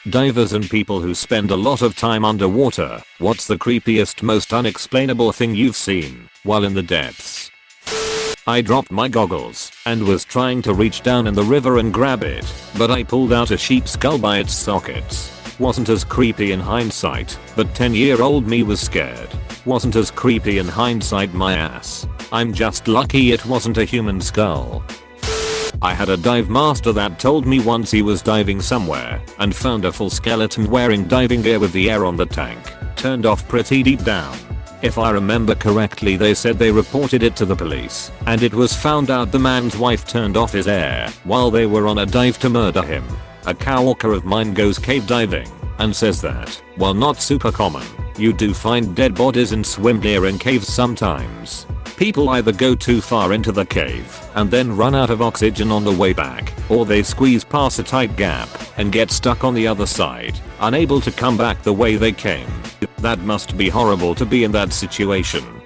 Divers and people who spend a lot of time underwater, what's the creepiest, most unexplainable thing you've seen while in the depths? I dropped my goggles and was trying to reach down in the river and grab it, but I pulled out a sheep skull by its sockets. Wasn't as creepy in hindsight, but 10-year-old me was scared. Wasn't as creepy in hindsight, my ass. I'm just lucky it wasn't a human skull. I had a dive master that told me once he was diving somewhere and found a full skeleton wearing diving gear with the air on the tank turned off pretty deep down. If I remember correctly, they said they reported it to the police and it was found out the man's wife turned off his air while they were on a dive to murder him. A coworker of mine goes cave diving and says that, while not super common, you do find dead bodies in swim gear in caves sometimes. People either go too far into the cave and then run out of oxygen on the way back, or they squeeze past a tight gap and get stuck on the other side, unable to come back the way they came. That must be horrible to be in that situation.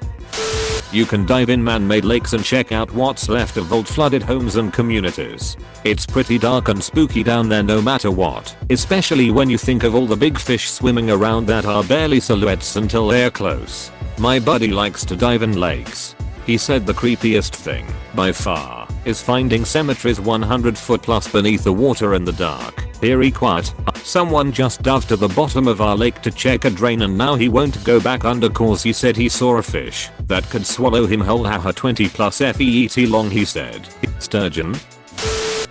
You can dive in man-made lakes and check out what's left of old flooded homes and communities. It's pretty dark and spooky down there no matter what, especially when you think of all the big fish swimming around that are barely silhouettes until they're close. My buddy likes to dive in lakes. He said the creepiest thing, by far, is finding cemeteries 100 foot plus beneath the water in the dark. Eerie quiet. Someone just dove to the bottom of our lake to check a drain and now he won't go back under cause he said he saw a fish that could swallow him whole. Haha, 20 plus feet long he said. Sturgeon?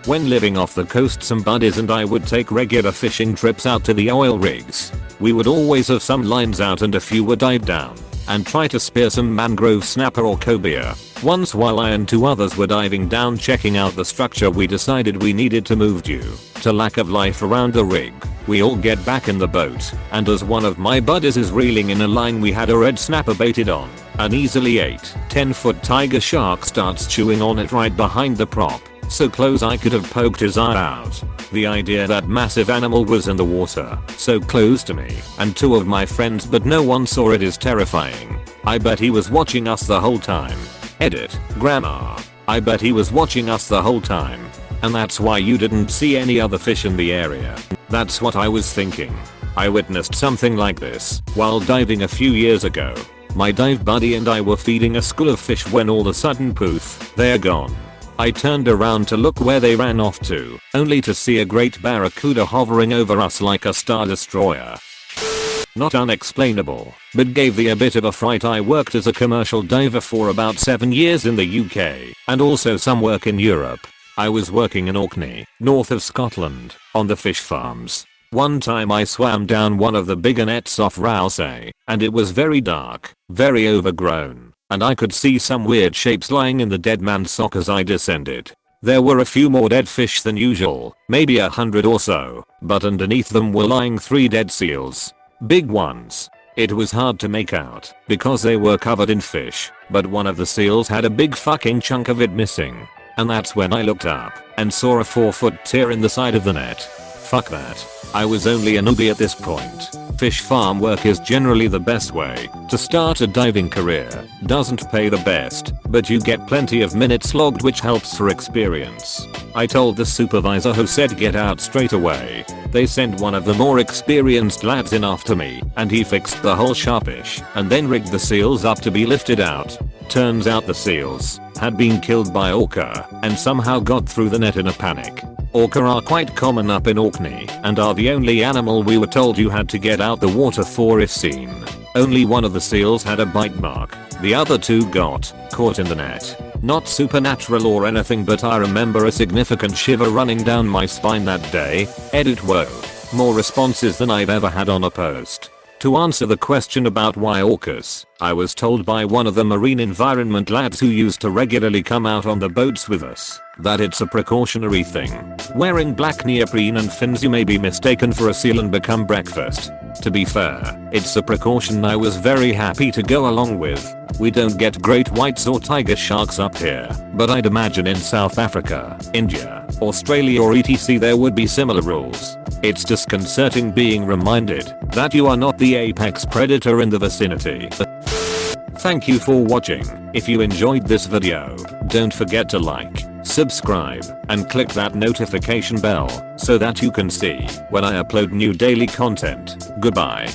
When living off the coast, some buddies and I would take regular fishing trips out to the oil rigs. We would always have some lines out and a few would dive down and try to spear some mangrove snapper or cobia. Once while I and 2 others were diving down checking out the structure, we decided we needed to move due to lack of life around the rig. We all get back in the boat, and as one of my buddies is reeling in a line we had a red snapper baited on, an easily 8-10 foot tiger shark starts chewing on it right behind the prop, so close I could have poked his eye out. The idea that massive animal was in the water, so close to me and 2 of my friends but no one saw it is terrifying. I bet he was watching us the whole time. Edit, grammar. I bet he was watching us the whole time. And that's why you didn't see any other fish in the area. That's what I was thinking. I witnessed something like this while diving a few years ago. My dive buddy and I were feeding a school of fish when all of a sudden poof, they're gone. I turned around to look where they ran off to, only to see a great barracuda hovering over us like a star destroyer. Not unexplainable, but gave me a bit of a fright. I worked as a commercial diver for about 7 years in the UK, and also some work in Europe. I was working in Orkney, north of Scotland, on the fish farms. One time I swam down one of the bigger nets off Rousay, and it was very dark, very overgrown, and I could see some weird shapes lying in the dead man's sock as I descended. There were a few more dead fish than usual, maybe 100 or so, but underneath them were lying 3 dead seals. Big ones. It was hard to make out because they were covered in fish, but one of the seals had a big fucking chunk of it missing. And that's when I looked up and saw a 4-foot tear in the side of the net. Fuck that. I was only a newbie at this point. Fish farm work is generally the best way to start a diving career. Doesn't pay the best, but you get plenty of minutes logged, which helps for experience. I told the supervisor, who said get out straight away. They sent one of the more experienced lads in after me, and he fixed the whole sharpish and then rigged the seals up to be lifted out. Turns out the seals had been killed by orca and somehow got through the net in a panic. Orca are quite common up in Orkney and are the only animal we were told you had to get out the water for if seen. Only one of the seals had a bite mark. The other 2 got caught in the net. Not supernatural or anything, but I remember a significant shiver running down my spine that day. Edit, whoa. More responses than I've ever had on a post. To answer the question about why orcas, I was told by one of the marine environment lads who used to regularly come out on the boats with us that it's a precautionary thing. Wearing black neoprene and fins, you may be mistaken for a seal and become breakfast. To be fair, it's a precaution I was very happy to go along with. We don't get great whites or tiger sharks up here, but I'd imagine in South Africa, India, Australia or etc there would be similar rules. It's disconcerting being reminded that you are not the apex predator in the vicinity. Thank you for watching. If you enjoyed this video, don't forget to like, subscribe, and click that notification bell so that you can see when I upload new daily content. Goodbye.